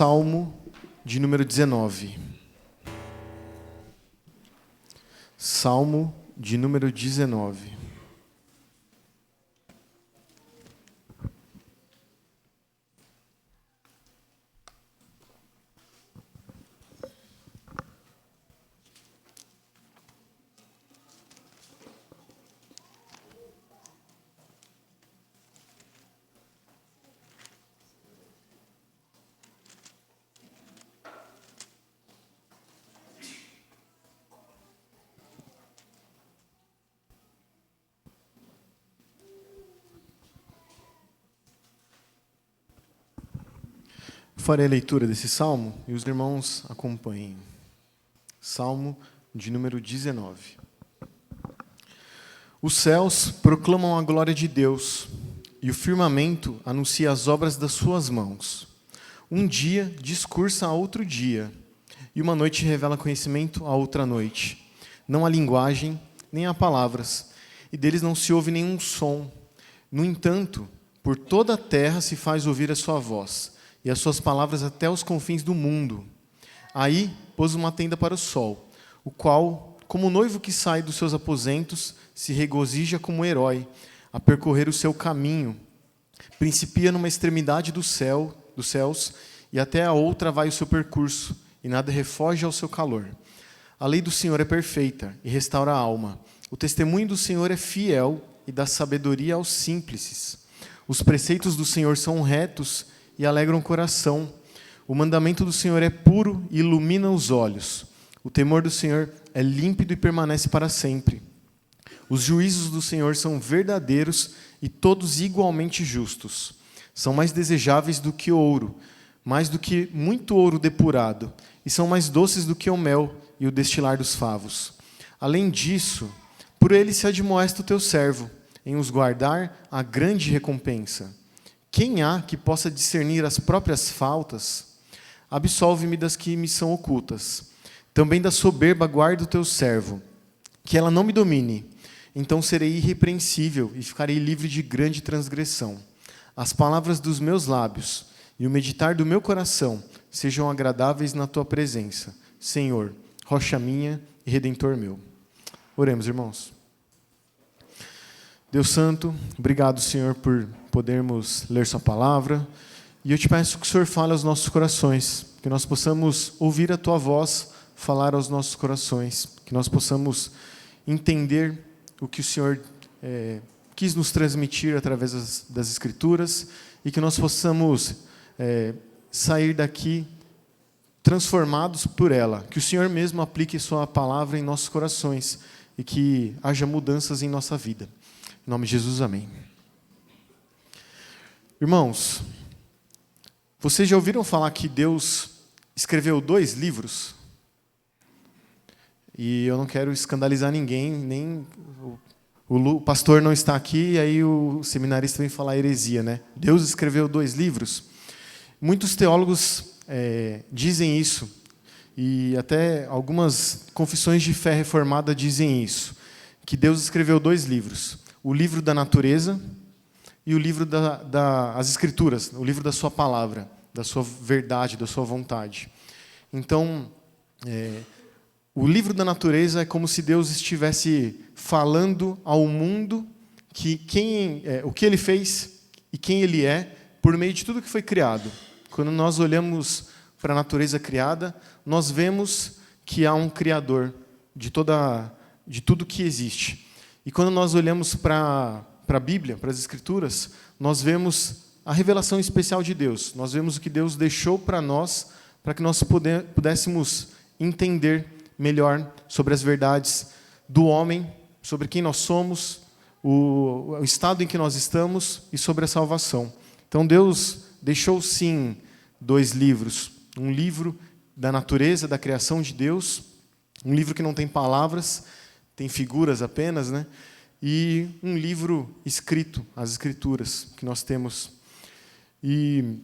Salmo de número 19. Salmo de número 19. Farei a leitura desse salmo e os irmãos acompanhem. Salmo de número 19. Os céus proclamam a glória de Deus, e o firmamento anuncia as obras das suas mãos. Um dia discursa a outro dia, e uma noite revela conhecimento a outra noite. Não há linguagem, nem há palavras, e deles não se ouve nenhum som. No entanto, por toda a terra se faz ouvir a sua voz, e as suas palavras até os confins do mundo. Aí pôs uma tenda para o sol, o qual, como o noivo que sai dos seus aposentos, se regozija como um herói, a percorrer o seu caminho. Principia numa extremidade dos céus, e até a outra vai o seu percurso, e nada refoge ao seu calor. A lei do Senhor é perfeita, e restaura a alma. O testemunho do Senhor é fiel, e dá sabedoria aos simples. Os preceitos do Senhor são retos, e alegram o coração. O mandamento do Senhor é puro e ilumina os olhos. O temor do Senhor é límpido e permanece para sempre. Os juízos do Senhor são verdadeiros e todos igualmente justos. São mais desejáveis do que ouro, mais do que muito ouro depurado, e são mais doces do que o mel e o destilar dos favos. Além disso, por ele se admoesta o teu servo, em os guardar a grande recompensa. Quem há que possa discernir as próprias faltas? Absolve-me das que me são ocultas. Também da soberba guarda o teu servo, que ela não me domine. Então serei irrepreensível e ficarei livre de grande transgressão. As palavras dos meus lábios e o meditar do meu coração sejam agradáveis na tua presença, Senhor, rocha minha e redentor meu. Oremos, irmãos. Deus Santo, obrigado, Senhor, por podermos ler sua palavra. E eu te peço que o Senhor fale aos nossos corações, que nós possamos ouvir a tua voz falar aos nossos corações, que nós possamos entender o que o Senhor quis nos transmitir através das Escrituras e que nós possamos sair daqui transformados por ela, que o Senhor mesmo aplique sua palavra em nossos corações e que haja mudanças em nossa vida. Em nome de Jesus, amém. Irmãos, vocês já ouviram falar que Deus escreveu 2 livros? E eu não quero escandalizar ninguém, nem o pastor não está aqui, e aí o seminarista vem falar heresia, né? Deus escreveu 2 livros. Muitos teólogos dizem isso, e até algumas confissões de fé reformada dizem isso, que Deus escreveu 2 livros. O livro da natureza e o livro das Escrituras, o livro da sua palavra, da sua verdade, da sua vontade. Então, o livro da natureza é como se Deus estivesse falando ao mundo o que Ele fez e quem Ele é por meio de tudo que foi criado. Quando nós olhamos para a natureza criada, nós vemos que há um Criador de tudo que existe. E quando nós olhamos para a Bíblia, para as Escrituras, nós vemos a revelação especial de Deus. Nós vemos o que Deus deixou para nós, para que nós pudéssemos entender melhor sobre as verdades do homem, sobre quem nós somos, o estado em que nós estamos e sobre a salvação. Então Deus deixou sim 2 livros. Um livro da natureza, da criação de Deus, um livro que não tem palavras, tem figuras apenas, né? E um livro escrito, as Escrituras, que nós temos. E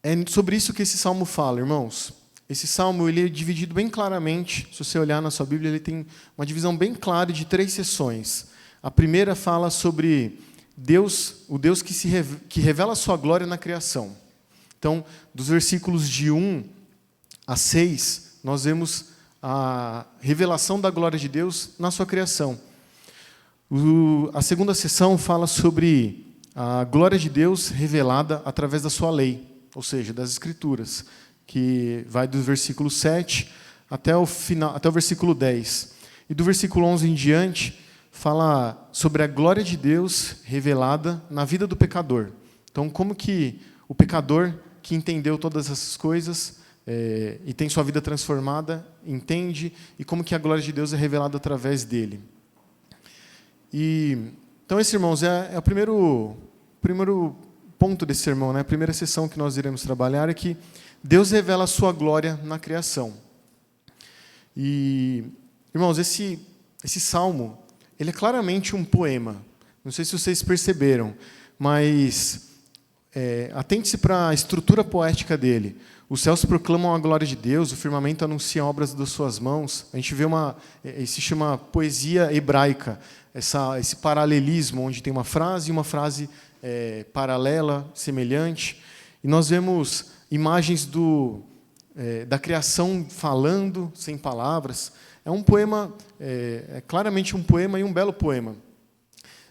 é sobre isso que esse salmo fala, irmãos. Esse salmo ele é dividido bem claramente, se você olhar na sua Bíblia, ele tem uma divisão bem clara de 3 seções. A primeira fala sobre Deus, o Deus que revela a sua glória na criação. Então, dos versículos de 1 a 6, nós vemos a revelação da glória de Deus na sua criação. A segunda sessão fala sobre a glória de Deus revelada através da sua lei, ou seja, das Escrituras, que vai do versículo 7 até o versículo 10. E do versículo 11 em diante, fala sobre a glória de Deus revelada na vida do pecador. Então, como que o pecador que entendeu todas essas coisas e tem sua vida transformada, entende, e como que a glória de Deus é revelada através dele. Então, esse, irmãos, é o primeiro ponto desse sermão, né? A primeira sessão que nós iremos trabalhar é que Deus revela a sua glória na criação. E, irmãos, esse salmo, ele é claramente um poema. Não sei se vocês perceberam, mas atente-se para a estrutura poética dele. Os céus proclamam a glória de Deus, o firmamento anuncia obras das suas mãos. A gente vê existe uma poesia hebraica, esse paralelismo, onde tem uma frase e uma frase paralela, semelhante. E nós vemos imagens da criação falando, sem palavras. É um poema, claramente um poema e um belo poema.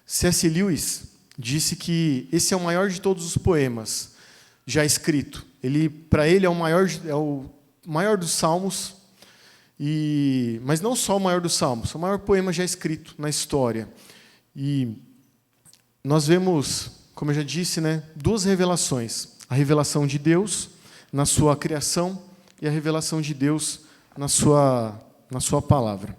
C.S. Lewis disse que esse é o maior de todos os poemas já escrito. Para ele, é o maior dos salmos, mas não só o maior dos salmos, é o maior poema já escrito na história. E nós vemos, como eu já disse, né, duas revelações. A revelação de Deus na sua criação e a revelação de Deus na sua palavra.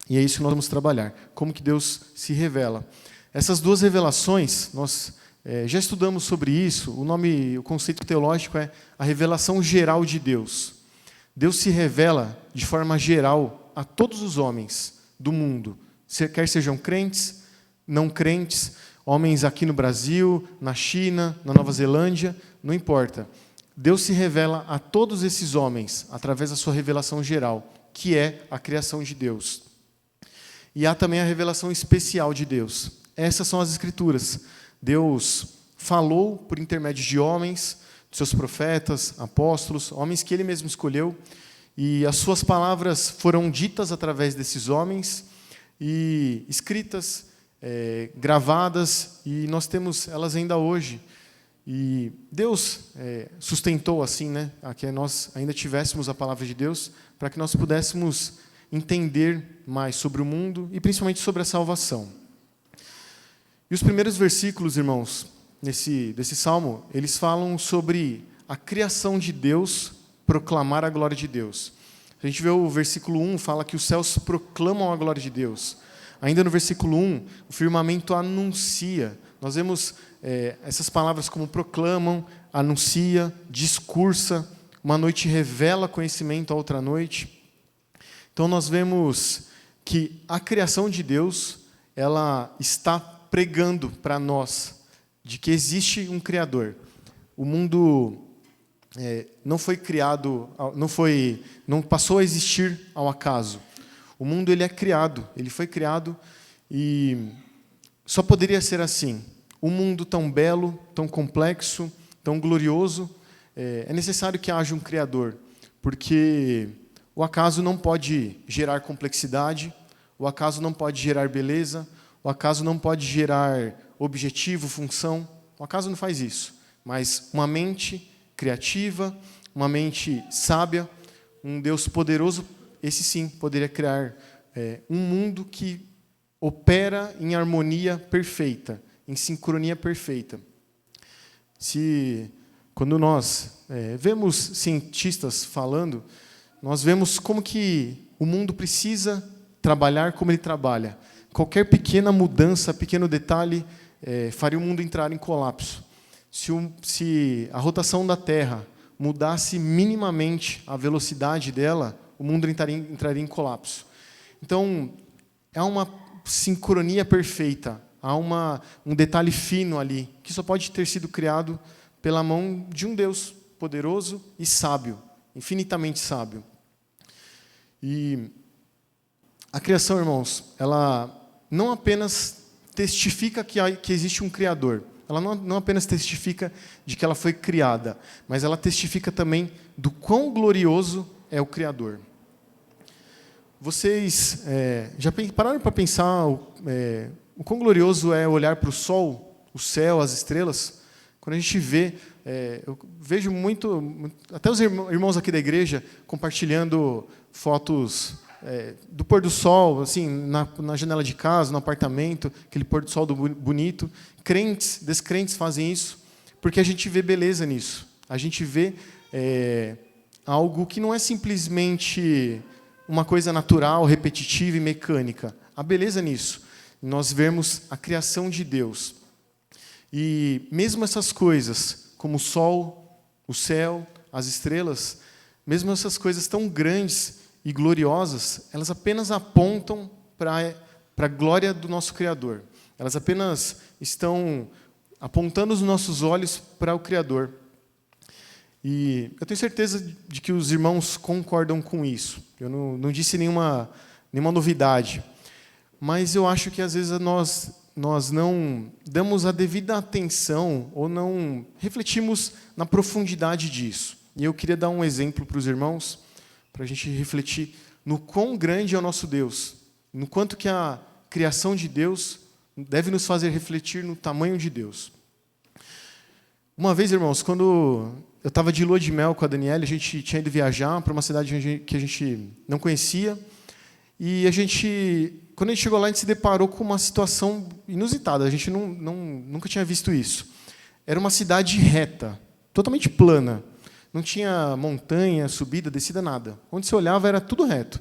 E é isso que nós vamos trabalhar, como que Deus se revela. Essas duas revelações, nós já estudamos sobre isso, o conceito teológico é a revelação geral de Deus. Deus se revela de forma geral a todos os homens do mundo, quer sejam crentes, não crentes, homens aqui no Brasil, na China, na Nova Zelândia, não importa. Deus se revela a todos esses homens através da sua revelação geral, que é a criação de Deus. E há também a revelação especial de Deus. Essas são as Escrituras. Deus falou por intermédio de homens, de seus profetas, apóstolos, homens que Ele mesmo escolheu, e as suas palavras foram ditas através desses homens, e escritas, gravadas, e nós temos elas ainda hoje. E Deus sustentou assim, né, a que nós ainda tivéssemos a palavra de Deus, para que nós pudéssemos entender mais sobre o mundo e principalmente sobre a salvação. E os primeiros versículos, irmãos, desse salmo, eles falam sobre a criação de Deus, proclamar a glória de Deus. A gente vê o versículo 1, fala que os céus proclamam a glória de Deus. Ainda no versículo 1, o firmamento anuncia. Nós vemos essas palavras como proclamam, anuncia, discursa, uma noite revela conhecimento a outra noite. Então nós vemos que a criação de Deus, ela está pregando para nós de que existe um Criador. O mundo não foi criado, não passou a existir ao acaso. O mundo ele é criado, ele foi criado e só poderia ser assim. Um mundo tão belo, tão complexo, tão glorioso, é necessário que haja um Criador, porque o acaso não pode gerar complexidade, o acaso não pode gerar beleza, o acaso não pode gerar objetivo, função. O acaso não faz isso. Mas uma mente criativa, uma mente sábia, um Deus poderoso, esse sim poderia criar um mundo que opera em harmonia perfeita, em sincronia perfeita. Quando nós vemos cientistas falando, nós vemos como que o mundo precisa trabalhar como ele trabalha. Qualquer pequena mudança, pequeno detalhe, faria o mundo entrar em colapso. Se a rotação da Terra mudasse minimamente a velocidade dela, o mundo entraria em colapso. Então, é uma sincronia perfeita, há um detalhe fino ali, que só pode ter sido criado pela mão de um Deus poderoso e sábio, infinitamente sábio. E a criação, irmãos, ela não apenas testifica que existe um Criador, ela não apenas testifica de que ela foi criada, mas ela testifica também do quão glorioso é o Criador. Vocês já pararam para pensar o quão glorioso é olhar para o sol, o céu, as estrelas? Quando a gente vê, eu vejo muito, até os irmãos aqui da igreja compartilhando fotos do pôr do sol, assim, na janela de casa, no apartamento, aquele pôr do sol bonito. Crentes, descrentes fazem isso, porque a gente vê beleza nisso. A gente vê algo que não é simplesmente uma coisa natural, repetitiva e mecânica. Há beleza nisso. Nós vemos a criação de Deus. E mesmo essas coisas, como o sol, o céu, as estrelas, mesmo essas coisas tão grandes e gloriosas, elas apenas apontam para a glória do nosso Criador. Elas apenas estão apontando os nossos olhos para o Criador. E eu tenho certeza de que os irmãos concordam com isso. Eu não disse nenhuma novidade. Mas eu acho que, às vezes, nós não damos a devida atenção ou não refletimos na profundidade disso. E eu queria dar um exemplo para os irmãos, para a gente refletir no quão grande é o nosso Deus, no quanto que a criação de Deus deve nos fazer refletir no tamanho de Deus. Uma vez, irmãos, quando eu estava de lua de mel com a Daniela, a gente tinha ido viajar para uma cidade que a gente não conhecia, e quando a gente chegou lá, a gente se deparou com uma situação inusitada. A gente nunca tinha visto isso. Era uma cidade reta, totalmente plana. Não tinha montanha, subida, descida, nada. Onde você olhava era tudo reto.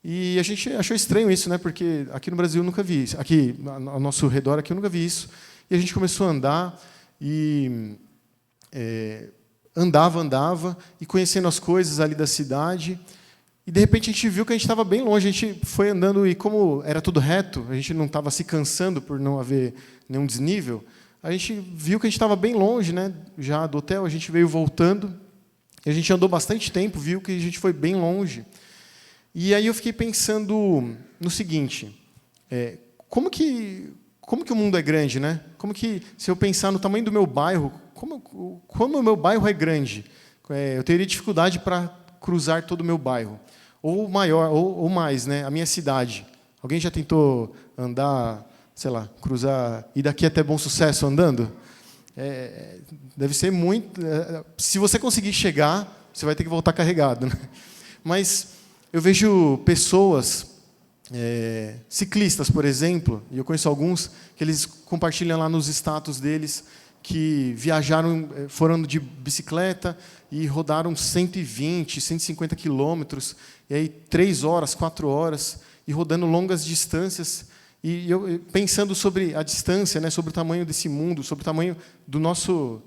E a gente achou estranho isso, né? Porque aqui no Brasil eu nunca vi isso. Aqui, ao nosso redor, aqui eu nunca vi isso. E a gente começou a andar e andava e conhecendo as coisas ali da cidade. E, de repente, a gente viu que a gente estava bem longe. A gente foi andando e, como era tudo reto, a gente não estava se cansando por não haver nenhum desnível, a gente viu que a gente estava bem longe, né, já do hotel. A gente veio voltando, e a gente andou bastante tempo, viu que a gente foi bem longe. E aí eu fiquei pensando no seguinte, como que o mundo é grande, né? Como que, se eu pensar no tamanho do meu bairro, como o meu bairro é grande? Eu teria dificuldade para cruzar todo o meu bairro. Ou maior, ou mais, né? A minha cidade. Alguém já tentou andar, sei lá, cruzar, ir daqui até Bom Sucesso andando? Deve ser muito... se você conseguir chegar, você vai ter que voltar carregado, né? Mas eu vejo pessoas, ciclistas, por exemplo, e eu conheço alguns, que eles compartilham lá nos status deles, que viajaram, foram de bicicleta e rodaram 120, 150 quilômetros, e aí 3 horas, 4 horas, e rodando longas distâncias, e eu pensando sobre a distância, né, sobre o tamanho desse mundo, sobre o tamanho do nosso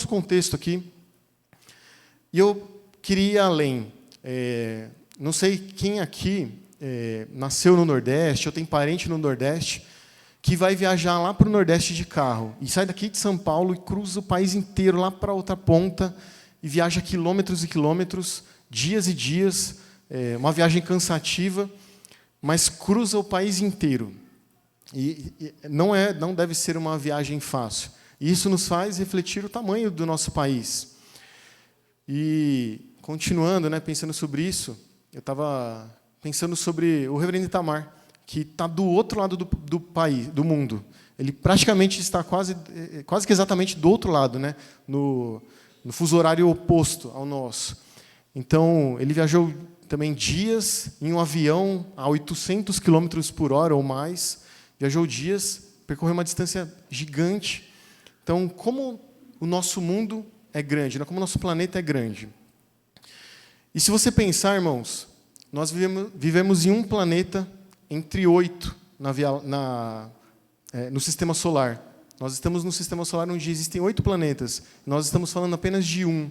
contexto aqui. E eu queria ir além. Não sei quem aqui nasceu no Nordeste, ou tem parente no Nordeste, que vai viajar lá para o Nordeste de carro, e sai daqui de São Paulo e cruza o país inteiro lá para a outra ponta, e viaja quilômetros e quilômetros, dias e dias, uma viagem cansativa, mas cruza o país inteiro. E não deve ser uma viagem fácil. E isso nos faz refletir o tamanho do nosso país. E, continuando, né, pensando sobre isso, eu estava pensando sobre o reverendo Itamar, que está do outro lado do país, do mundo. Ele praticamente está quase que exatamente do outro lado, né? No fuso horário oposto ao nosso. Então, ele viajou também dias em um avião a 800 km por hora ou mais. Viajou dias, percorreu uma distância gigante. Então, como o nosso mundo é grande, né? Como o nosso planeta é grande. E se você pensar, irmãos, nós vivemos em um planeta entre 8 no Sistema Solar. Nós estamos no Sistema Solar onde existem 8 planetas. Nós estamos falando apenas de um.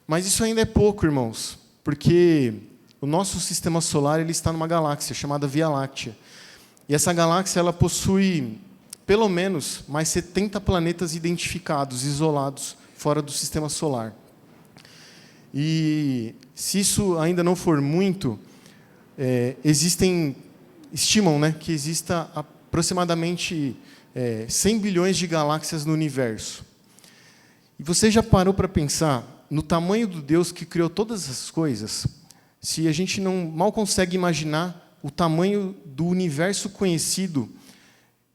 Mas isso ainda é pouco, irmãos, porque o nosso Sistema Solar ele está numa galáxia chamada Via Láctea. E essa galáxia ela possui, pelo menos, mais 70 planetas identificados, isolados, fora do Sistema Solar. E, se isso ainda não for muito, estimam, né, que exista aproximadamente 100 bilhões de galáxias no universo. E você já parou para pensar no tamanho do Deus que criou todas essas coisas? Se a gente não mal consegue imaginar o tamanho do universo conhecido,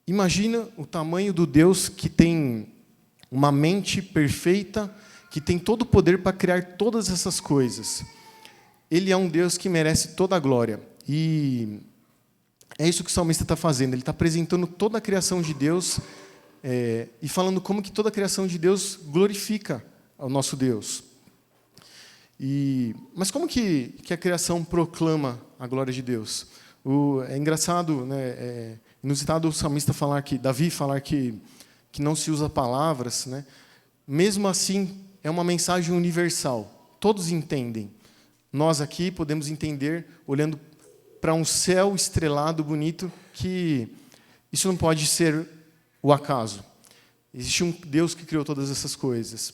imagina o tamanho do Deus que tem uma mente perfeita, que tem todo o poder para criar todas essas coisas. Ele é um Deus que merece toda a glória. E é isso que o salmista está fazendo. Ele está apresentando toda a criação de Deus e falando como que toda a criação de Deus glorifica ao nosso Deus. Mas como que a criação proclama a glória de Deus? É engraçado, né, inusitado o salmista falar que, Davi falar que não se usa palavras, né? Mesmo assim, é uma mensagem universal. Todos entendem. Nós aqui podemos entender, olhando para um céu estrelado, bonito, que isso não pode ser o acaso. Existe um Deus que criou todas essas coisas.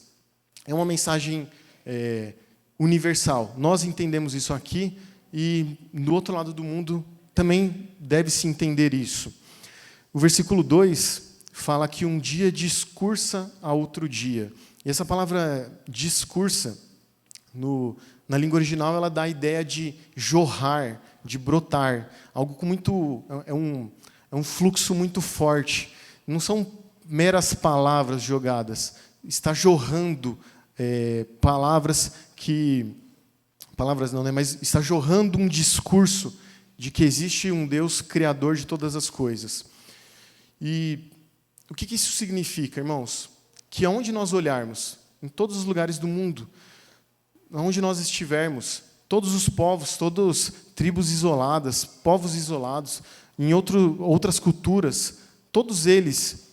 É uma mensagem universal. Nós entendemos isso aqui e, do outro lado do mundo, também deve-se entender isso. O versículo 2 fala que um dia discursa a outro dia. E essa palavra discursa, na língua original, ela dá a ideia de jorrar, de brotar. Algo com muito... É um fluxo muito forte. Não são meras palavras jogadas. Está jorrando palavras que... Palavras não, né? Mas está jorrando um discurso de que existe um Deus criador de todas as coisas. E o que isso significa, irmãos? Que aonde nós olharmos, em todos os lugares do mundo, aonde nós estivermos, todos os povos, todas tribos isoladas, povos isolados, em outras culturas, todos eles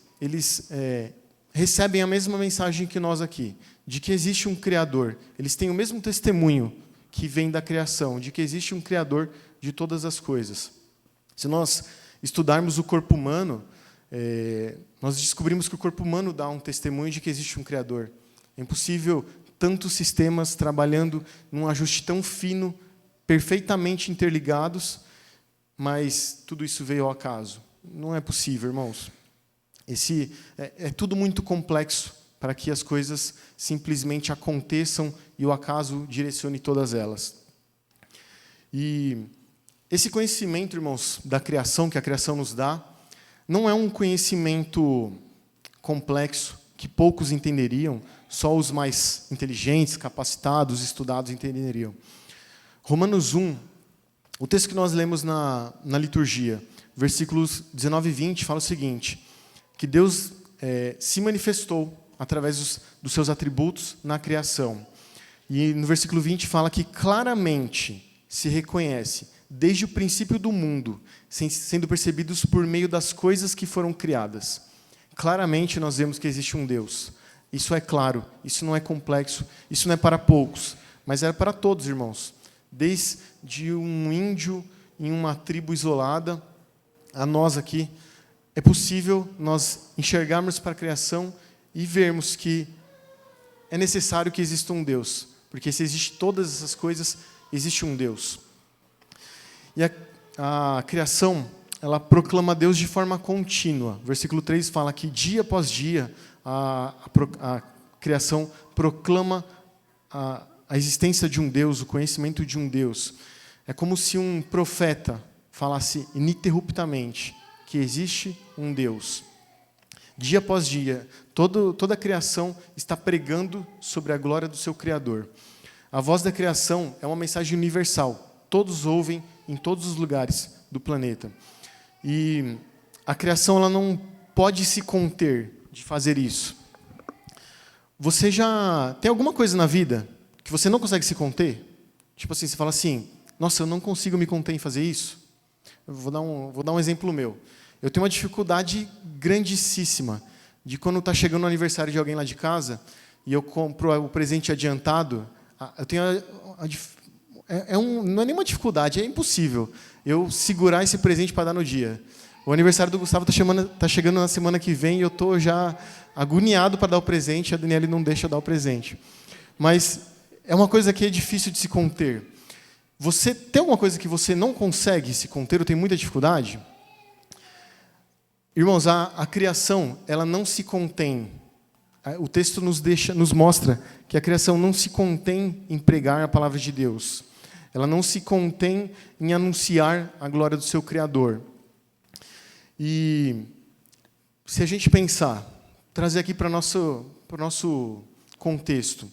recebem a mesma mensagem que nós aqui, de que existe um Criador. Eles têm o mesmo testemunho que vem da criação, de que existe um Criador de todas as coisas. Se nós estudarmos o corpo humano, nós descobrimos que o corpo humano dá um testemunho de que existe um Criador. É impossível tantos sistemas trabalhando num ajuste tão fino, perfeitamente interligados, mas tudo isso veio ao acaso. Não é possível, irmãos. É tudo muito complexo para que as coisas simplesmente aconteçam e o acaso direcione todas elas. E esse conhecimento, irmãos, da criação, que a criação nos dá, não é um conhecimento complexo, que poucos entenderiam, só os mais inteligentes, capacitados, estudados entenderiam. Romanos 1, o texto que nós lemos na liturgia, versículos 19 e 20, fala o seguinte, que Deus se manifestou através dos seus atributos na criação. E no versículo 20 fala que claramente se reconhece, desde o princípio do mundo, sendo percebidos por meio das coisas que foram criadas. Claramente nós vemos que existe um Deus. Isso é claro, isso não é complexo, isso não é para poucos, mas é para todos, irmãos. Desde um índio em uma tribo isolada, a nós aqui, é possível nós enxergarmos para a criação e vermos que é necessário que exista um Deus, porque se existe todas essas coisas, existe um Deus. E a criação, ela proclama Deus de forma contínua. Versículo 3 fala que dia após dia a criação proclama a existência de um Deus, o conhecimento de um Deus. É como se um profeta falasse ininterruptamente que existe um Deus. Dia após dia, toda a criação está pregando sobre a glória do seu Criador. A voz da criação é uma mensagem universal. Todos ouvem em todos os lugares do planeta. E a criação ela não pode se conter de fazer isso. Você já tem alguma coisa na vida que você não consegue se conter? Tipo assim, você fala assim, nossa, eu não consigo me conter em fazer isso? Eu vou dar um exemplo meu. Eu tenho uma dificuldade grandíssima de quando está chegando o aniversário de alguém lá de casa e eu compro o presente adiantado, eu tenho não é nenhuma dificuldade, é impossível eu segurar esse presente para dar no dia. O aniversário do Gustavo está chegando na semana que vem e eu estou já agoniado para dar o presente, a Daniela não deixa eu dar o presente. Mas é uma coisa que é difícil de se conter. Você tem alguma coisa que você não consegue se conter ou tem muita dificuldade? Irmãos, a criação, ela não se contém. O texto nos mostra que a criação não se contém em pregar a palavra de Deus. Ela não se contém em anunciar a glória do seu Criador. E se a gente pensar, trazer aqui para o nosso contexto,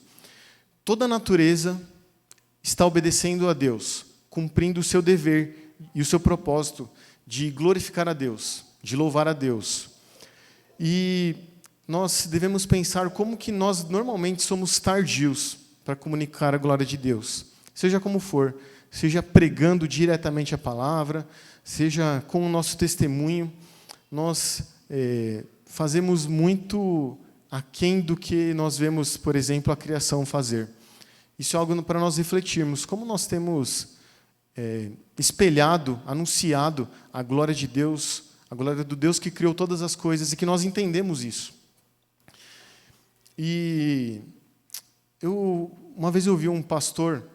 toda a natureza está obedecendo a Deus, cumprindo o seu dever e o seu propósito de glorificar a Deus, de louvar a Deus. E nós devemos pensar como que nós normalmente somos tardios para comunicar a glória de Deus. Seja como for, seja pregando diretamente a palavra, seja com o nosso testemunho, nós fazemos muito aquém do que nós vemos, por exemplo, a criação fazer. Isso é algo para nós refletirmos. Como nós temos espelhado, anunciado a glória de Deus, a glória do Deus que criou todas as coisas e que nós entendemos isso. E uma vez eu ouvi um pastor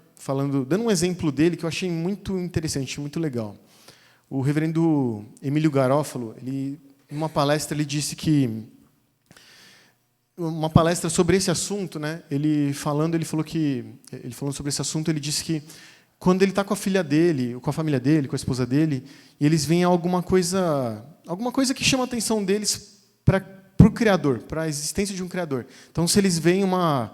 dando um exemplo dele que eu achei muito interessante, muito legal. O reverendo Emílio Garófalo, numa palestra, ele disse que uma palestra sobre esse assunto, né? Ele falando sobre esse assunto, ele disse que quando ele está com a filha dele, com a família dele, com a esposa dele, e eles veem alguma coisa que chama a atenção deles para o Criador, para a existência de um Criador. Então, se eles veem uma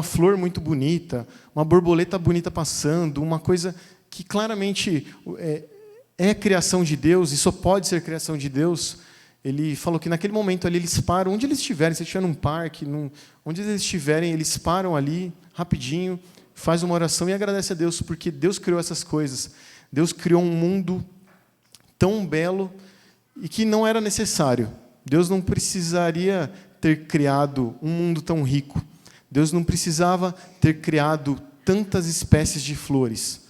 flor muito bonita, uma borboleta bonita passando, uma coisa que claramente é criação de Deus e só pode ser criação de Deus, ele falou que naquele momento ali eles param, onde eles estiverem, se estiver num parque, onde eles estiverem, eles param ali, rapidinho, faz uma oração e agradece a Deus, porque Deus criou essas coisas. Deus criou um mundo tão belo e que não era necessário. Deus não precisaria ter criado um mundo tão rico. Deus não precisava ter criado tantas espécies de flores,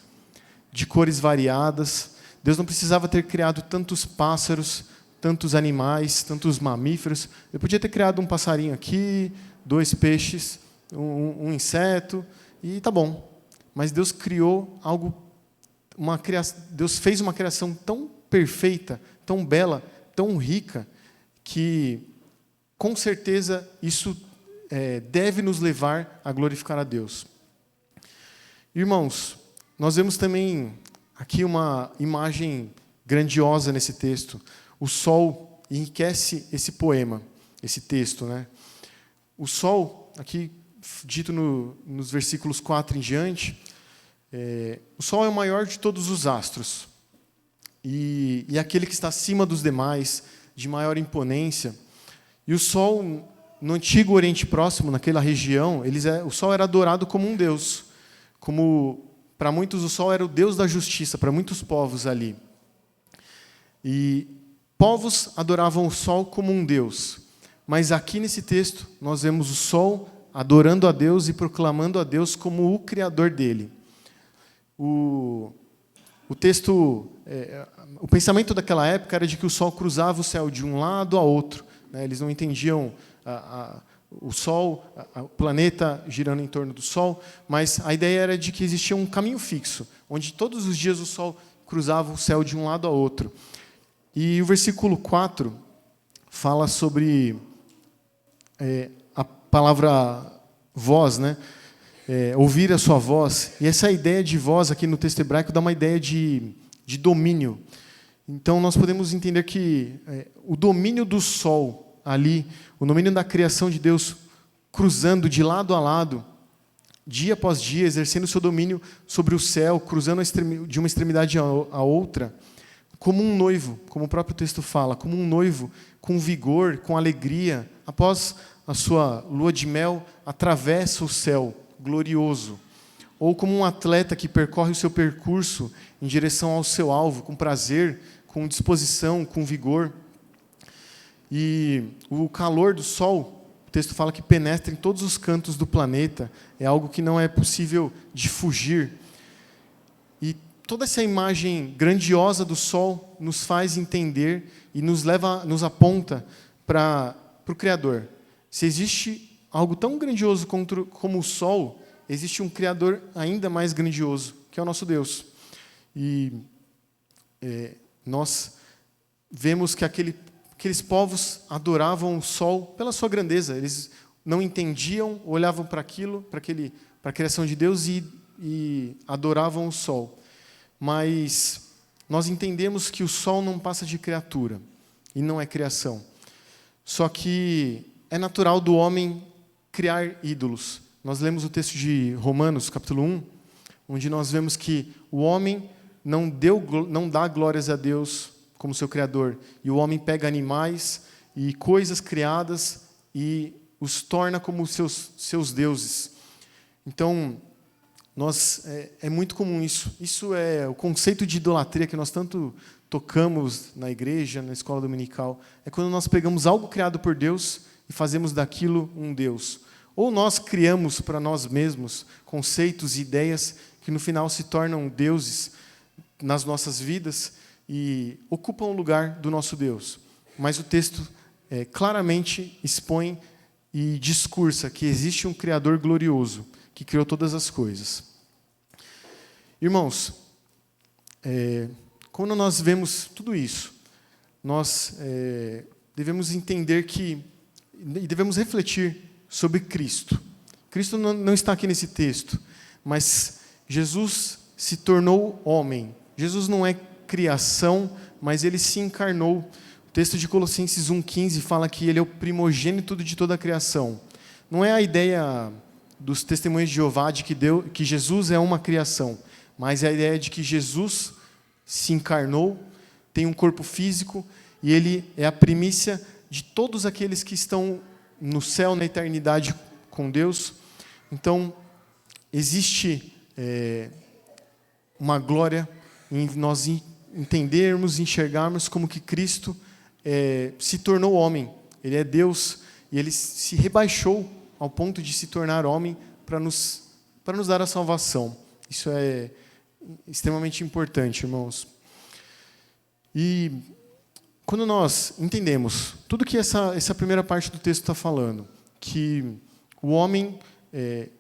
de cores variadas. Deus não precisava ter criado tantos pássaros, tantos animais, tantos mamíferos. Ele podia ter criado um passarinho aqui, 2 peixes, um inseto, e tá bom. Mas Deus criou Deus fez uma criação tão perfeita, tão bela, tão rica, que, com certeza, isso deve nos levar a glorificar a Deus. Irmãos, nós vemos também aqui uma imagem grandiosa nesse texto. O sol enriquece esse poema, esse texto, né? O sol, aqui dito nos versículos 4 em diante, o sol é o maior de todos os astros e aquele que está acima dos demais, de maior imponência. E o sol, no antigo Oriente Próximo, naquela região, o sol era adorado como um deus. Como, para muitos, o sol era o deus da justiça, para muitos povos ali. E povos adoravam o sol como um deus. Mas aqui nesse texto, nós vemos o sol adorando a Deus e proclamando a Deus como o Criador dele. O pensamento daquela época era de que o sol cruzava o céu de um lado a outro, né? Eles não entendiam o sol, o planeta girando em torno do sol, mas a ideia era de que existia um caminho fixo, onde todos os dias o sol cruzava o céu de um lado a outro. E o versículo 4 fala sobre a palavra voz, né? Ouvir a sua voz. E essa ideia de voz aqui no texto hebraico dá uma ideia de domínio. Então, nós podemos entender que o domínio do sol ali, o domínio da criação de Deus cruzando de lado a lado, dia após dia, exercendo o seu domínio sobre o céu, cruzando de uma extremidade a outra, como um noivo, como o próprio texto fala, como um noivo com vigor, com alegria, após a sua lua de mel, atravessa o céu glorioso. Ou como um atleta que percorre o seu percurso em direção ao seu alvo, com prazer, com disposição, com vigor. E o calor do sol, o texto fala que penetra em todos os cantos do planeta, é algo que não é possível de fugir. E toda essa imagem grandiosa do sol nos faz entender e nos aponta para o Criador. Se existe algo tão grandioso como o sol, existe um Criador ainda mais grandioso, que é o nosso Deus. E nós vemos que aqueles povos adoravam o sol pela sua grandeza. Eles não entendiam, olhavam para aquilo, para a criação de Deus e adoravam o sol. Mas nós entendemos que o sol não passa de criatura e não é criação. Só que é natural do homem criar ídolos. Nós lemos o texto de Romanos, capítulo 1, onde nós vemos que o homem não dá glórias a Deus como seu Criador. E o homem pega animais e coisas criadas e os torna como seus deuses. Então, é muito comum isso. Isso é o conceito de idolatria que nós tanto tocamos na igreja, na escola dominical. É quando nós pegamos algo criado por Deus e fazemos daquilo um Deus. Ou nós criamos para nós mesmos conceitos e ideias que no final se tornam deuses nas nossas vidas e ocupam o lugar do nosso Deus. Mas o texto claramente expõe e discursa que existe um Criador glorioso que criou todas as coisas. Irmãos, quando nós vemos tudo isso, nós devemos entender e devemos refletir sobre Cristo. Cristo não está aqui nesse texto, mas Jesus se tornou homem. Jesus não é criação, mas ele se encarnou. O texto de Colossenses 1,15 fala que ele é o primogênito de toda a criação. Não é a ideia dos testemunhos de Jeová de que Jesus é uma criação, mas é a ideia de que Jesus se encarnou, tem um corpo físico, e ele é a primícia de todos aqueles que estão no céu, na eternidade com Deus. Então, existe uma glória em nós entendermos, enxergarmos como que Cristo se tornou homem. Ele é Deus e ele se rebaixou ao ponto de se tornar homem para nos dar a salvação. Isso é extremamente importante, irmãos. E quando nós entendemos tudo que essa primeira parte do texto está falando, que o homem,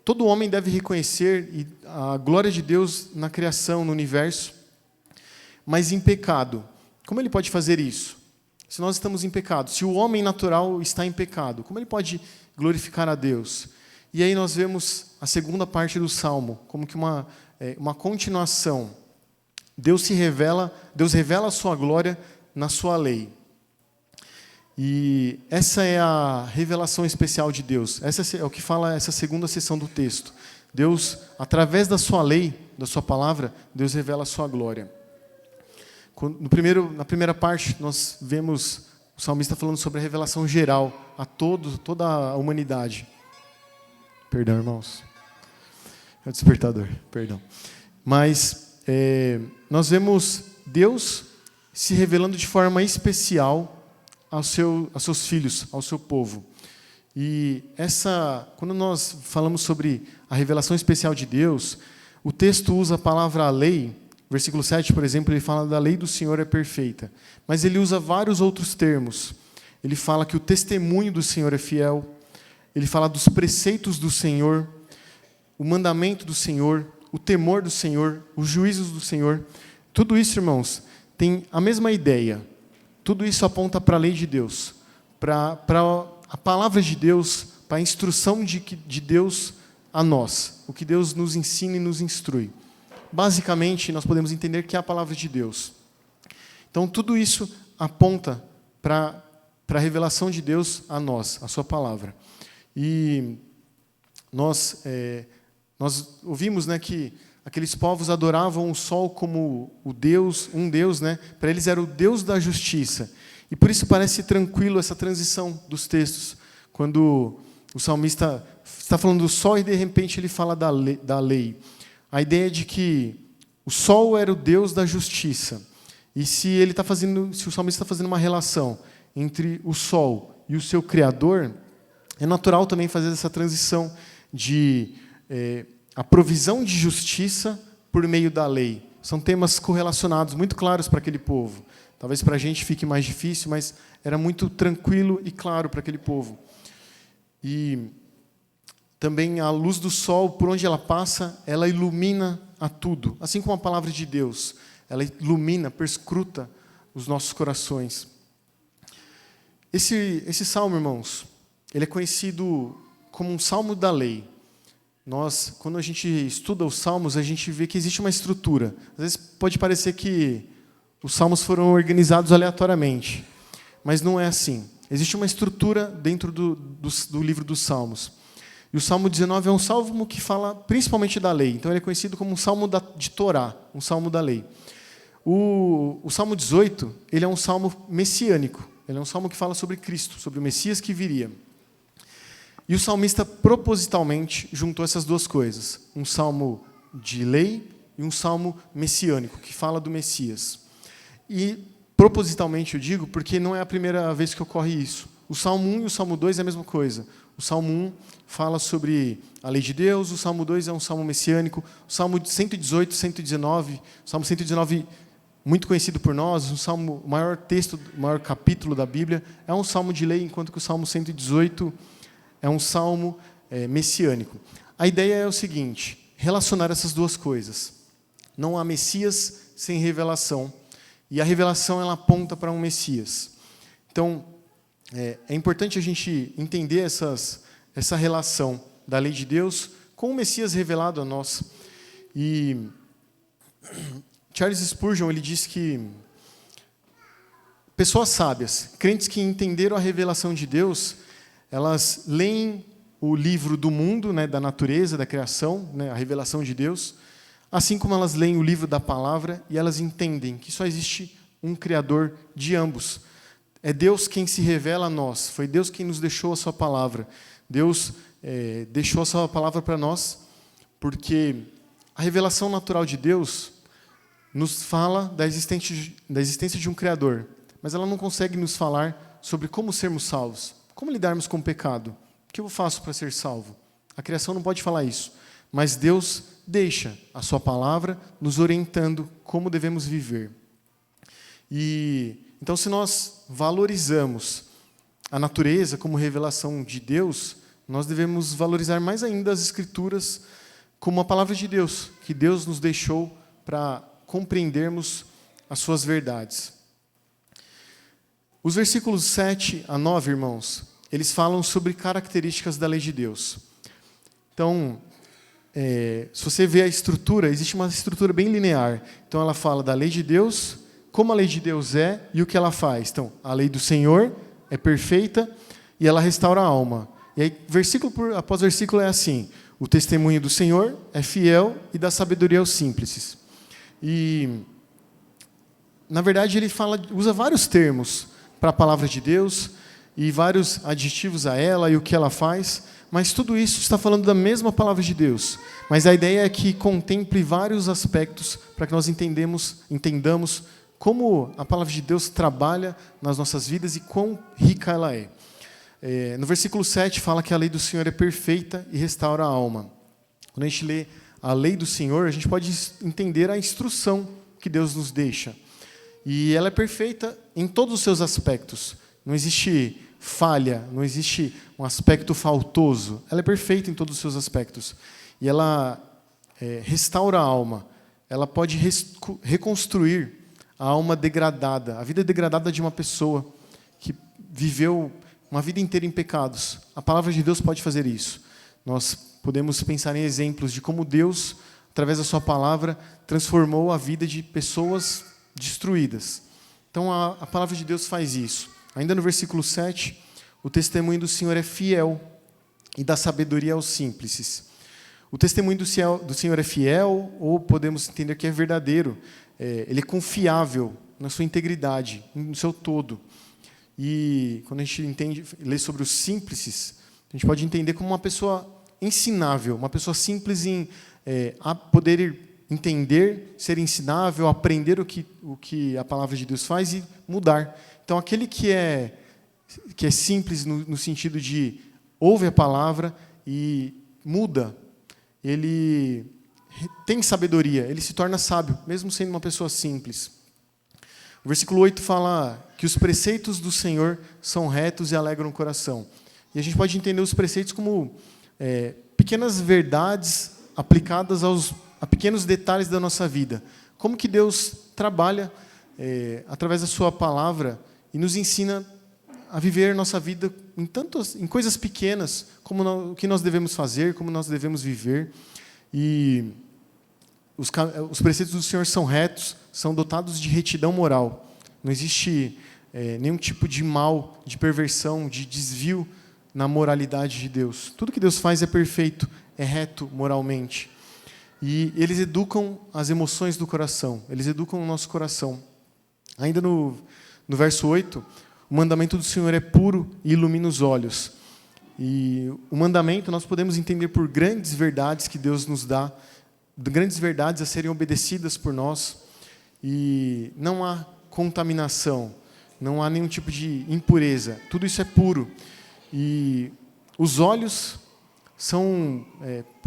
todo homem deve reconhecer a glória de Deus na criação, no universo, mas em pecado. Como ele pode fazer isso? Se nós estamos em pecado, se o homem natural está em pecado, como ele pode glorificar a Deus? E aí nós vemos a segunda parte do Salmo, como que uma continuação. Deus revela a sua glória na sua lei. E essa é a revelação especial de Deus. Essa é o que fala essa segunda seção do texto. Deus, através da sua lei, da sua palavra, Deus revela a sua glória. Na primeira parte, nós vemos o salmista falando sobre a revelação geral a toda a humanidade. Perdão, irmãos. É o despertador, perdão. Mas nós vemos Deus se revelando de forma especial aos seus filhos, ao seu povo. E quando nós falamos sobre a revelação especial de Deus, o texto usa a palavra lei. Versículo 7, por exemplo, ele fala da lei do Senhor é perfeita. Mas ele usa vários outros termos. Ele fala que o testemunho do Senhor é fiel. Ele fala dos preceitos do Senhor, o mandamento do Senhor, o temor do Senhor, os juízos do Senhor. Tudo isso, irmãos, tem a mesma ideia. Tudo isso aponta para a lei de Deus, para a palavra de Deus, para a instrução de Deus a nós, o que Deus nos ensina e nos instrui. Basicamente, nós podemos entender que é a palavra de Deus. Então, tudo isso aponta para a revelação de Deus a nós, a sua palavra. E nós ouvimos, né, que aqueles povos adoravam o sol como um Deus, né? Para eles era o Deus da justiça. E por isso parece tranquilo essa transição dos textos, quando o salmista está falando do sol e de repente ele fala da lei. A ideia de que o sol era o Deus da justiça. E se o salmista está fazendo uma relação entre o sol e o seu Criador, é natural também fazer essa transição de a provisão de justiça por meio da lei. São temas correlacionados, muito claros para aquele povo. Talvez para a gente fique mais difícil, mas era muito tranquilo e claro para aquele povo. E também a luz do sol, por onde ela passa, ela ilumina a tudo. Assim como a palavra de Deus, ela ilumina, perscruta os nossos corações. Esse salmo, irmãos, ele é conhecido como um salmo da lei. Quando a gente estuda os salmos, a gente vê que existe uma estrutura. Às vezes pode parecer que os salmos foram organizados aleatoriamente, mas não é assim. Existe uma estrutura dentro do livro dos salmos. E o Salmo 19 é um salmo que fala principalmente da lei. Então ele é conhecido como um salmo de Torá, um salmo da lei. O Salmo 18, ele é um salmo messiânico. Ele é um salmo que fala sobre Cristo, sobre o Messias que viria. E o salmista propositalmente juntou essas duas coisas. Um salmo de lei e um salmo messiânico, que fala do Messias. E propositalmente eu digo porque não é a primeira vez que ocorre isso. O Salmo 1 e o Salmo 2 é a mesma coisa. O Salmo 1 fala sobre a lei de Deus, o Salmo 2 é um salmo messiânico, o Salmo 118, 119, o Salmo 119, muito conhecido por nós, o maior texto, o maior capítulo da Bíblia, é um salmo de lei, enquanto que o Salmo 118 é um salmo messiânico. A ideia é o seguinte, relacionar essas duas coisas. Não há Messias sem revelação, e a revelação ela aponta para um Messias. Então, é importante a gente entender essa relação da lei de Deus com o Messias revelado a nós. E Charles Spurgeon ele diz que pessoas sábias, crentes que entenderam a revelação de Deus, elas leem o livro do mundo, né, da natureza, da criação, né, a revelação de Deus, assim como elas leem o livro da palavra e elas entendem que só existe um Criador de ambos. É Deus quem se revela a nós. Foi Deus quem nos deixou a sua palavra. Deus deixou a sua palavra para nós, porque a revelação natural de Deus nos fala da existência de um Criador, mas ela não consegue nos falar sobre como sermos salvos, como lidarmos com o pecado. O que eu faço para ser salvo? A criação não pode falar isso, mas Deus deixa a sua palavra nos orientando como devemos viver. Então, se nós valorizamos a natureza como revelação de Deus, nós devemos valorizar mais ainda as Escrituras como a palavra de Deus, que Deus nos deixou para compreendermos as suas verdades. Os versículos 7 a 9, irmãos, eles falam sobre características da lei de Deus. Então, se você vê a estrutura, existe uma estrutura bem linear. Então, ela fala da lei de Deus, como a lei de Deus é e o que ela faz. Então, a lei do Senhor é perfeita e ela restaura a alma. E aí, versículo após versículo é assim: o testemunho do Senhor é fiel e dá sabedoria aos simples. E, na verdade, ele usa vários termos para a palavra de Deus e vários adjetivos a ela e o que ela faz, mas tudo isso está falando da mesma palavra de Deus. Mas a ideia é que contemple vários aspectos para que nós entendamos como a palavra de Deus trabalha nas nossas vidas e quão rica ela é. No versículo 7 fala que a lei do Senhor é perfeita e restaura a alma. Quando a gente lê a lei do Senhor, a gente pode entender a instrução que Deus nos deixa. E ela é perfeita em todos os seus aspectos. Não existe falha, não existe um aspecto faltoso. Ela é perfeita em todos os seus aspectos. E ela restaura a alma. Ela pode reconstruir a alma degradada, a vida degradada de uma pessoa que viveu uma vida inteira em pecados. A palavra de Deus pode fazer isso. Nós podemos pensar em exemplos de como Deus, através da sua palavra, transformou a vida de pessoas destruídas. Então, a palavra de Deus faz isso. Ainda no versículo 7, o testemunho do Senhor é fiel e dá sabedoria aos simples. O testemunho do Senhor é fiel, ou podemos entender que é verdadeiro. Ele é confiável na sua integridade, no seu todo. E quando a gente lê sobre os simples, a gente pode entender como uma pessoa ensinável, uma pessoa simples a poder entender, ser ensinável, aprender o que a palavra de Deus faz e mudar. Então, aquele que é simples no sentido de ouve a palavra e muda, ele tem sabedoria, ele se torna sábio, mesmo sendo uma pessoa simples. O versículo 8 fala que os preceitos do Senhor são retos e alegram o coração. E a gente pode entender os preceitos como pequenas verdades aplicadas a pequenos detalhes da nossa vida. Como que Deus trabalha através da sua palavra e nos ensina a viver nossa vida em coisas pequenas, como o que nós devemos fazer, como nós devemos viver. E os preceitos do Senhor são retos, são dotados de retidão moral. Não existe nenhum tipo de mal, de perversão, de desvio na moralidade de Deus. Tudo que Deus faz é perfeito, é reto moralmente. E eles educam as emoções do coração, eles educam o nosso coração. Ainda no verso 8, o mandamento do Senhor é puro e ilumina os olhos. E o mandamento nós podemos entender por grandes verdades que Deus nos dá, grandes verdades a serem obedecidas por nós. E não há contaminação, não há nenhum tipo de impureza. Tudo isso é puro. E os olhos são,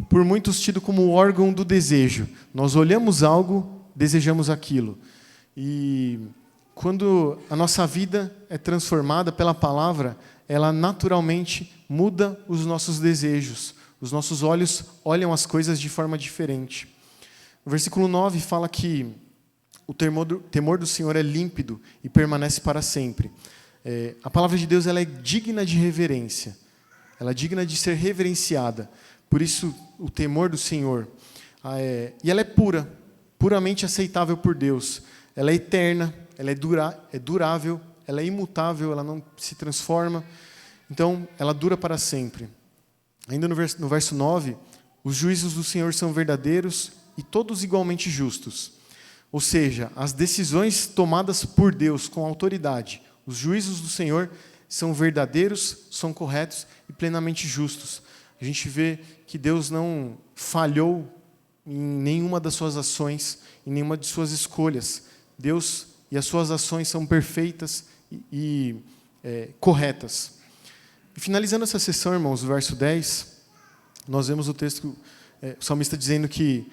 por muitos, tidos como o órgão do desejo. Nós olhamos algo, desejamos aquilo. E quando a nossa vida é transformada pela palavra, ela naturalmente muda os nossos desejos. Os nossos olhos olham as coisas de forma diferente. O versículo 9 fala que o temor do Senhor é límpido e permanece para sempre. A palavra de Deus ela é digna de reverência. Ela é digna de ser reverenciada. Por isso, o temor do Senhor. E ela é pura, puramente aceitável por Deus. Ela é eterna, ela é durável, ela é imutável, ela não se transforma. Então, ela dura para sempre. Ainda no verso 9, os juízos do Senhor são verdadeiros e todos igualmente justos. Ou seja, as decisões tomadas por Deus com autoridade, os juízos do Senhor são verdadeiros, são corretos e plenamente justos. A gente vê que Deus não falhou em nenhuma das suas ações, em nenhuma de suas escolhas. Deus e as suas ações são perfeitas e corretas. E finalizando essa sessão, irmãos, no verso 10, nós vemos o texto, o salmista dizendo que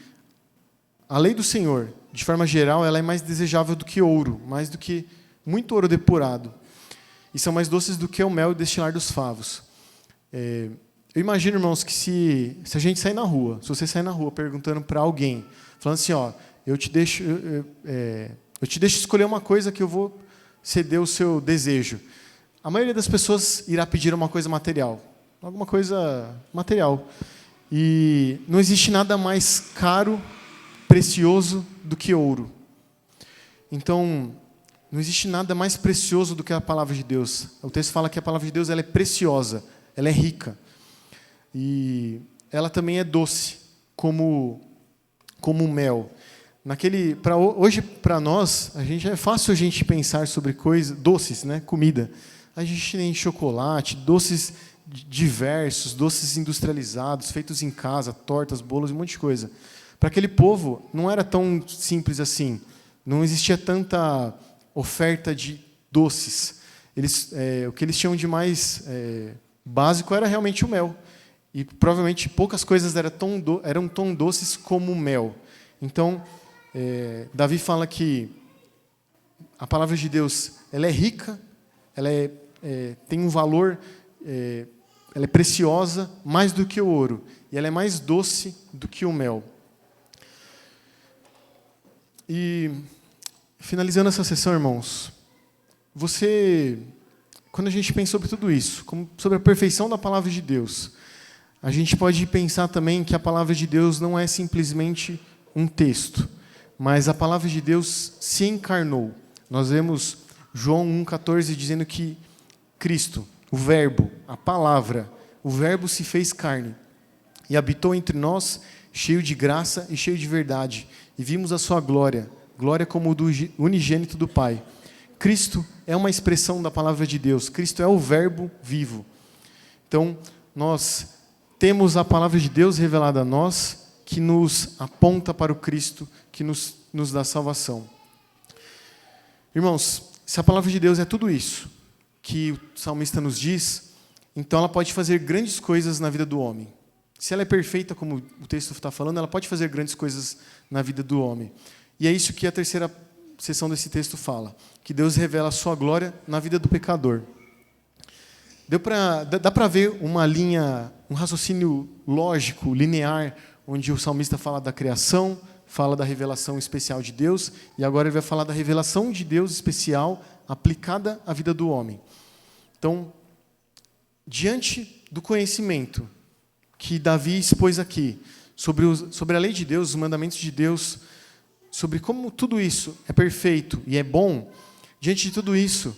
a lei do Senhor, de forma geral, ela é mais desejável do que ouro, mais do que muito ouro depurado. E são mais doces do que o mel e destilar dos favos. Eu imagino, irmãos, que se a gente sair na rua, se você sair na rua perguntando para alguém, falando assim, eu te deixo escolher uma coisa que eu vou ceder o seu desejo. A maioria das pessoas irá pedir uma coisa material. Alguma coisa material. E não existe nada mais caro, precioso do que ouro. Então, não existe nada mais precioso do que a palavra de Deus. O texto fala que a palavra de Deus ela é preciosa, ela é rica. E ela também é doce, como mel. Hoje, para nós, é fácil a gente pensar sobre coisas doces, né? Comida. A gente tem chocolate, doces diversos, doces industrializados, feitos em casa, tortas, bolos, um monte de coisa. Para aquele povo, não era tão simples assim. Não existia tanta oferta de doces. O que eles tinham de mais básico era realmente o mel. E provavelmente poucas coisas eram tão doces como o mel. Então, Davi fala que a palavra de Deus ela é rica, ela tem um valor, ela é preciosa mais do que o ouro. E ela é mais doce do que o mel. E, finalizando essa sessão, irmãos, quando a gente pensa sobre tudo isso, sobre a perfeição da palavra de Deus, a gente pode pensar também que a palavra de Deus não é simplesmente um texto, mas a palavra de Deus se encarnou. Nós vemos João 1,14 dizendo que Cristo, o Verbo, a palavra, o Verbo se fez carne e habitou entre nós, cheio de graça e cheio de verdade. E vimos a sua glória, glória como do unigênito do Pai. Cristo é uma expressão da palavra de Deus. Cristo é o Verbo vivo. Então, nós temos a palavra de Deus revelada a nós, que nos aponta para o Cristo, que nos dá salvação. Irmãos, se a palavra de Deus é tudo isso que o salmista nos diz, então ela pode fazer grandes coisas na vida do homem. Se ela é perfeita, como o texto está falando, ela pode fazer grandes coisas na vida do homem. E é isso que a terceira seção desse texto fala, que Deus revela a sua glória na vida do pecador. Dá para ver uma linha, um raciocínio lógico, linear, onde o salmista fala da criação, fala da revelação especial de Deus, e agora ele vai falar da revelação de Deus especial aplicada à vida do homem. Então, diante do conhecimento que Davi expôs aqui, sobre a lei de Deus, os mandamentos de Deus, sobre como tudo isso é perfeito e é bom, diante de tudo isso,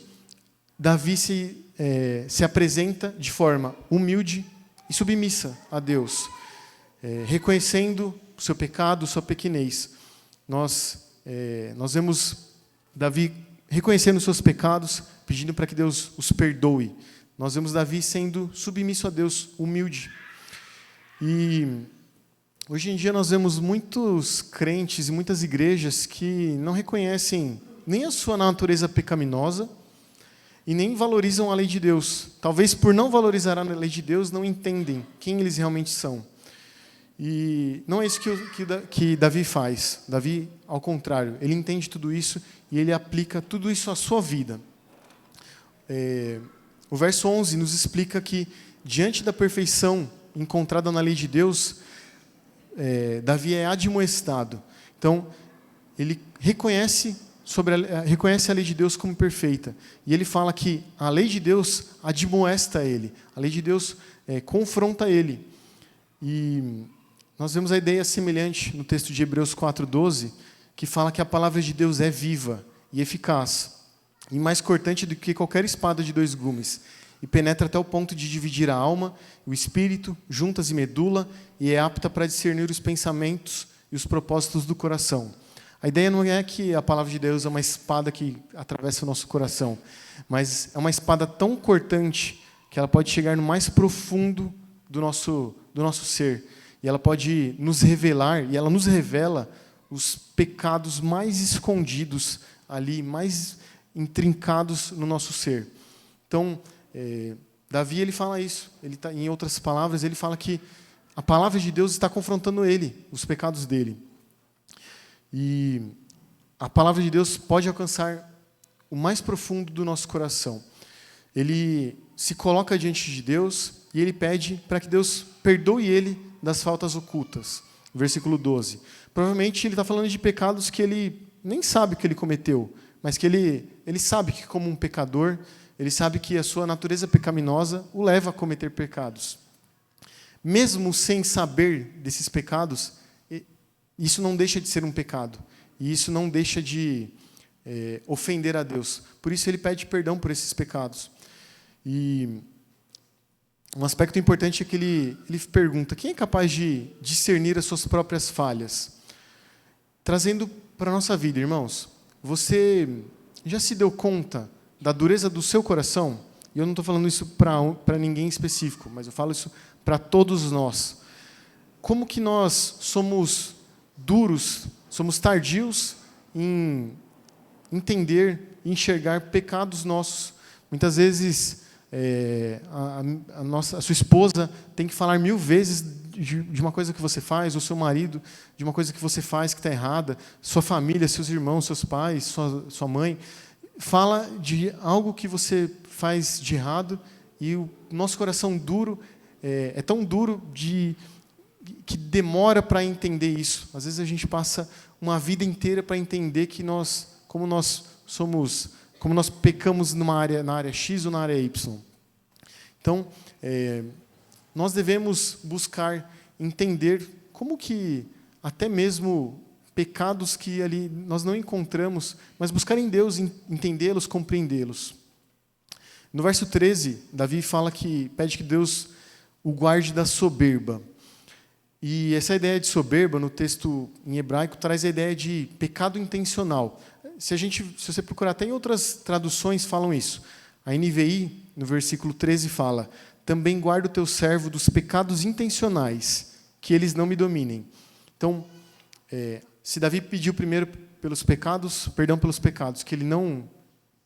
Davi se apresenta de forma humilde e submissa a Deus, reconhecendo o seu pecado, sua pequenez. Nós vemos Davi reconhecendo os seus pecados, pedindo para que Deus os perdoe. Nós vemos Davi sendo submisso a Deus, humilde. E hoje em dia nós vemos muitos crentes e muitas igrejas que não reconhecem nem a sua natureza pecaminosa e nem valorizam a lei de Deus. Talvez por não valorizar a lei de Deus, não entendem quem eles realmente são. E não é isso que Davi faz. Davi, ao contrário, ele entende tudo isso e ele aplica tudo isso à sua vida. O verso 11 nos explica que, diante da perfeição encontrada na lei de Deus, Davi é admoestado. Então, ele reconhece a lei de Deus como perfeita. E ele fala que a lei de Deus admoesta ele. A lei de Deus confronta ele. E nós vemos a ideia semelhante no texto de Hebreus 4:12, que fala que a palavra de Deus é viva e eficaz, e mais cortante do que qualquer espada de 2 gumes, e penetra até o ponto de dividir a alma, o espírito, juntas e medula, e é apta para discernir os pensamentos e os propósitos do coração. A ideia não é que a palavra de Deus é uma espada que atravessa o nosso coração, mas é uma espada tão cortante que ela pode chegar no mais profundo do nosso ser. E ela pode nos revelar, e ela nos revela os pecados mais escondidos ali, mais intrincados no nosso ser. Então, Davi ele fala isso. Em outras palavras, ele fala que a palavra de Deus está confrontando ele, os pecados dele. E a palavra de Deus pode alcançar o mais profundo do nosso coração. Ele se coloca diante de Deus e ele pede para que Deus perdoe ele das faltas ocultas. Versículo 12. Provavelmente ele está falando de pecados que ele nem sabe que ele cometeu, mas que ele sabe que, como um pecador, ele sabe que a sua natureza pecaminosa o leva a cometer pecados. Mesmo sem saber desses pecados, isso não deixa de ser um pecado. E isso não deixa de ofender a Deus. Por isso ele pede perdão por esses pecados. E um aspecto importante é que ele pergunta: quem é capaz de discernir as suas próprias falhas? Trazendo para a nossa vida, irmãos, você já se deu conta da dureza do seu coração? E eu não estou falando isso para ninguém específico, mas eu falo isso para todos nós. Como que nós somos duros, somos tardios em entender e enxergar pecados nossos. Muitas vezes a sua esposa tem que falar 1000 vezes de uma coisa que você faz, ou seu marido de uma coisa que você faz que está errada, sua família, seus irmãos, seus pais, sua mãe, fala de algo que você faz de errado, e o nosso coração duro é tão duro que demora para entender isso. Às vezes a gente passa uma vida inteira para entender que como nós pecamos na área X ou na área Y. Então, nós devemos buscar entender como que até mesmo pecados que ali nós não encontramos, mas buscar em Deus entendê-los, compreendê-los. No verso 13, Davi pede que Deus o guarde da soberba. E essa ideia de soberba, no texto em hebraico, traz a ideia de pecado intencional. Se você procurar, até em outras traduções falam isso. A NVI, no versículo 13, fala: também guarda o teu servo dos pecados intencionais, que eles não me dominem. Então, se Davi pediu primeiro perdão pelos pecados que ele não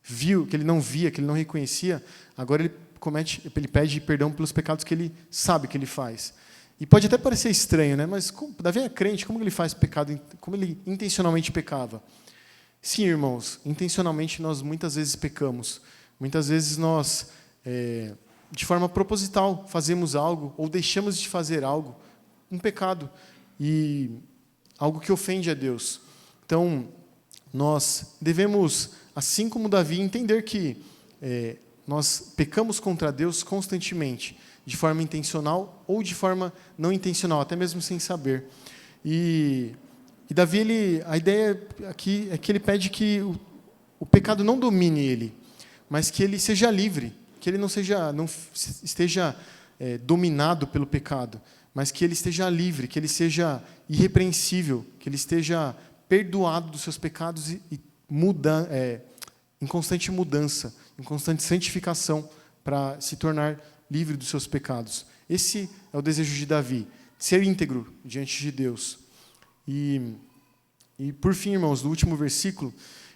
viu, que ele não via, que ele não reconhecia, agora ele pede perdão pelos pecados que ele sabe que ele faz. E pode até parecer estranho, né? Mas Davi é crente, como ele faz pecado, como ele intencionalmente pecava? Sim, irmãos, intencionalmente nós muitas vezes pecamos. Muitas vezes nós, de forma proposital, fazemos algo ou deixamos de fazer algo, um pecado, e algo que ofende a Deus. Então, nós devemos, assim como Davi, entender que nós pecamos contra Deus constantemente, de forma intencional ou de forma não intencional, até mesmo sem saber. E Davi, a ideia aqui é que ele pede que o pecado não domine ele, mas que ele seja livre, que ele não esteja dominado pelo pecado, mas que ele esteja livre, que ele seja irrepreensível, que ele esteja perdoado dos seus pecados e em constante mudança, em constante santificação, para se tornar livre dos seus pecados. Esse é o desejo de Davi, ser íntegro diante de Deus. E por fim, irmãos, no último versículo,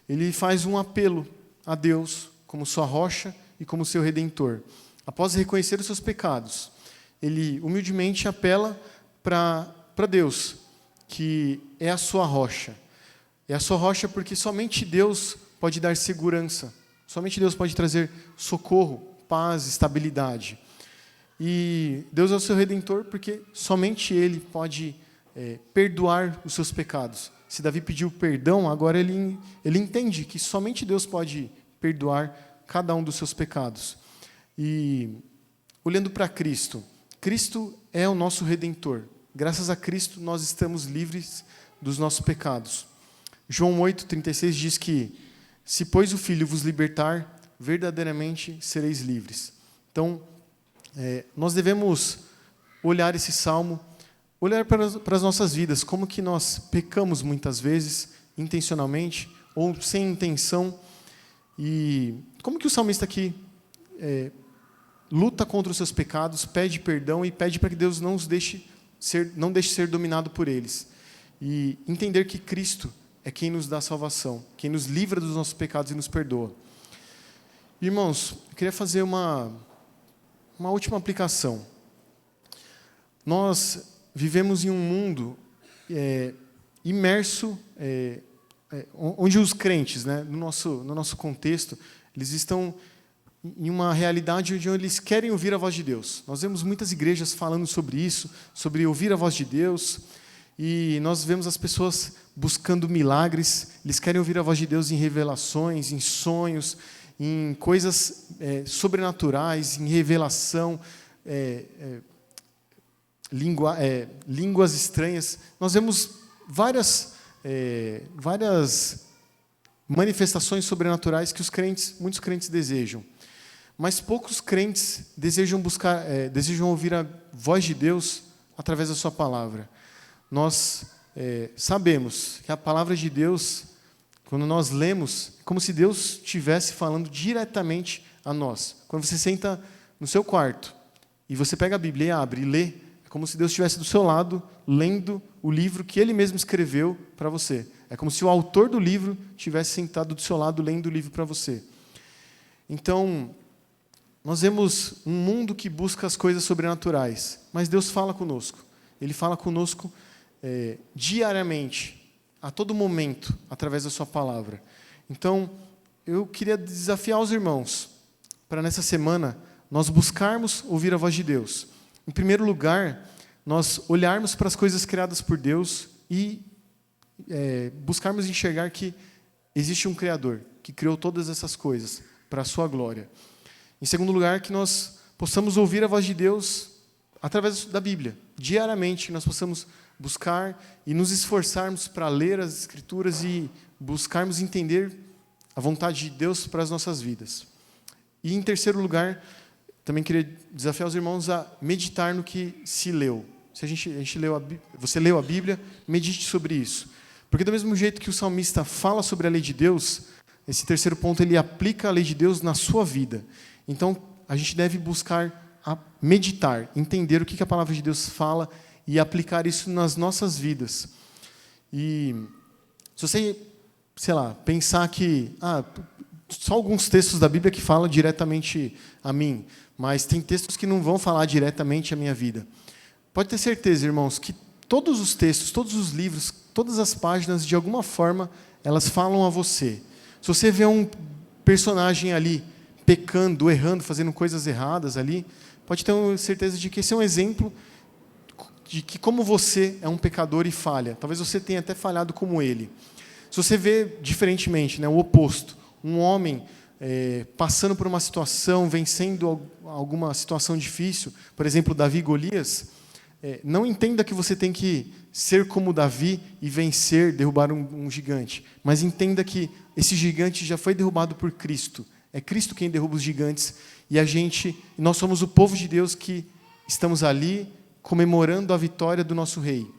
ele faz um apelo a Deus como sua rocha e como seu redentor. Após reconhecer os seus pecados, ele humildemente apela para Deus, que é a sua rocha. É a sua rocha porque somente Deus pode dar segurança, somente Deus pode trazer socorro, paz, estabilidade. E Deus é o seu redentor porque somente Ele pode perdoar os seus pecados. Se Davi pediu perdão, agora ele entende que somente Deus pode perdoar cada um dos seus pecados. E olhando para Cristo, Cristo é o nosso redentor. Graças a Cristo nós estamos livres dos nossos pecados. João 8,36 diz que, se pois o Filho vos libertar, verdadeiramente sereis livres. Então, nós devemos olhar esse salmo, olhar para as nossas vidas, como que nós pecamos muitas vezes, intencionalmente ou sem intenção, e como que o salmista aqui luta contra os seus pecados, pede perdão e pede para que Deus não deixe ser dominado por eles. E entender que Cristo é quem nos dá salvação, quem nos livra dos nossos pecados e nos perdoa. Irmãos, eu queria fazer uma última aplicação. Nós vivemos em um mundo imerso, onde os crentes, né, no nosso contexto, eles estão em uma realidade onde eles querem ouvir a voz de Deus. Nós vemos muitas igrejas falando sobre isso, sobre ouvir a voz de Deus, e nós vemos as pessoas buscando milagres, eles querem ouvir a voz de Deus em revelações, em sonhos, em coisas sobrenaturais, em revelação, línguas estranhas. Nós vemos várias manifestações sobrenaturais que muitos crentes desejam. Mas poucos crentes desejam ouvir a voz de Deus através da sua palavra. Nós sabemos que a palavra de Deus, quando nós lemos, é como se Deus estivesse falando diretamente a nós. Quando você senta no seu quarto e você pega a Bíblia e abre e lê, é como se Deus estivesse do seu lado, lendo o livro que Ele mesmo escreveu para você. É como se o autor do livro estivesse sentado do seu lado, lendo o livro para você. Então, nós vemos um mundo que busca as coisas sobrenaturais, mas Deus fala conosco. Ele fala conosco diariamente, a todo momento, através da sua palavra. Então, eu queria desafiar os irmãos para, nessa semana, nós buscarmos ouvir a voz de Deus. Em primeiro lugar, nós olharmos para as coisas criadas por Deus e buscarmos enxergar que existe um Criador, que criou todas essas coisas para a sua glória. Em segundo lugar, que nós possamos ouvir a voz de Deus através da Bíblia. Diariamente, nós possamos buscar e nos esforçarmos para ler as Escrituras e buscarmos entender a vontade de Deus para as nossas vidas. E, em terceiro lugar, também queria desafiar os irmãos a meditar no que se leu. Se você leu a Bíblia, medite sobre isso. Porque do mesmo jeito que o salmista fala sobre a lei de Deus, esse terceiro ponto, ele aplica a lei de Deus na sua vida. Então, a gente deve buscar meditar, entender o que a palavra de Deus fala e aplicar isso nas nossas vidas. E se você, pensar que só alguns textos da Bíblia que falam diretamente a mim, mas tem textos que não vão falar diretamente à minha vida. Pode ter certeza, irmãos, que todos os textos, todos os livros, todas as páginas, de alguma forma, elas falam a você. Se você vê um personagem ali pecando, errando, fazendo coisas erradas ali, pode ter certeza de que esse é um exemplo de que, como você é um pecador e falha, talvez você tenha até falhado como ele. Se você vê diferentemente, o oposto, um homem passando por uma situação, vencendo alguma situação difícil, por exemplo, Davi e Golias, não entenda que você tem que ser como Davi e vencer, derrubar um gigante, mas entenda que esse gigante já foi derrubado por Cristo. É Cristo quem derruba os gigantes e nós somos o povo de Deus que estamos ali comemorando a vitória do nosso rei.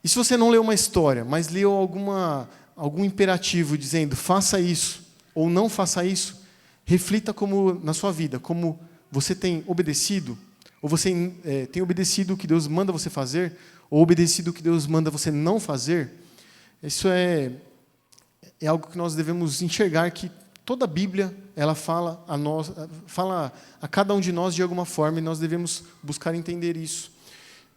E se você não leu uma história, mas leu algum imperativo dizendo faça isso ou não faça isso, reflita na sua vida, como você tem obedecido, ou você tem obedecido o que Deus manda você fazer, ou obedecido o que Deus manda você não fazer. Isso é algo que nós devemos enxergar, que toda a Bíblia ela fala a cada um de nós de alguma forma, e nós devemos buscar entender isso.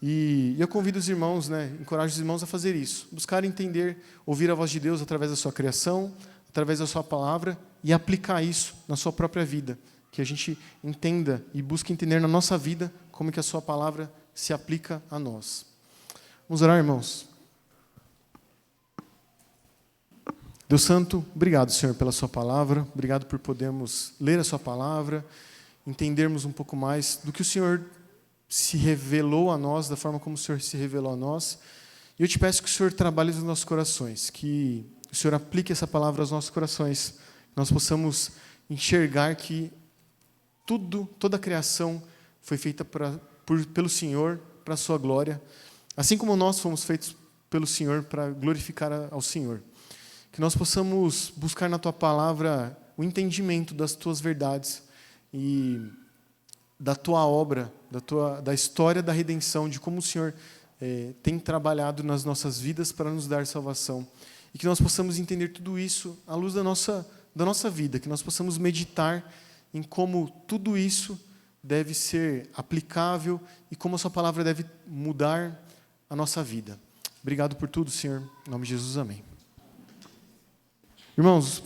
E eu convido os irmãos, encorajo os irmãos a fazer isso, buscar entender, ouvir a voz de Deus através da sua criação, através da sua palavra, e aplicar isso na sua própria vida, que a gente entenda e busque entender na nossa vida como que a sua palavra se aplica a nós. Vamos orar, irmãos? Deus Santo, obrigado, Senhor, pela sua palavra, obrigado por podermos ler a sua palavra, entendermos um pouco mais do que o Senhor se revelou a nós, da forma como o Senhor se revelou a nós. E eu te peço que o Senhor trabalhe nos nossos corações, que o Senhor aplique essa palavra aos nossos corações, que nós possamos enxergar que toda a criação foi feita pelo Senhor, para a sua glória, assim como nós fomos feitos pelo Senhor para glorificar ao Senhor. Que nós possamos buscar na tua palavra o entendimento das tuas verdades e da tua obra, da história da redenção, de como o Senhor tem trabalhado nas nossas vidas para nos dar salvação. E que nós possamos entender tudo isso à luz da nossa vida, que nós possamos meditar em como tudo isso deve ser aplicável e como a sua palavra deve mudar a nossa vida. Obrigado por tudo, Senhor. Em nome de Jesus, amém. Irmãos,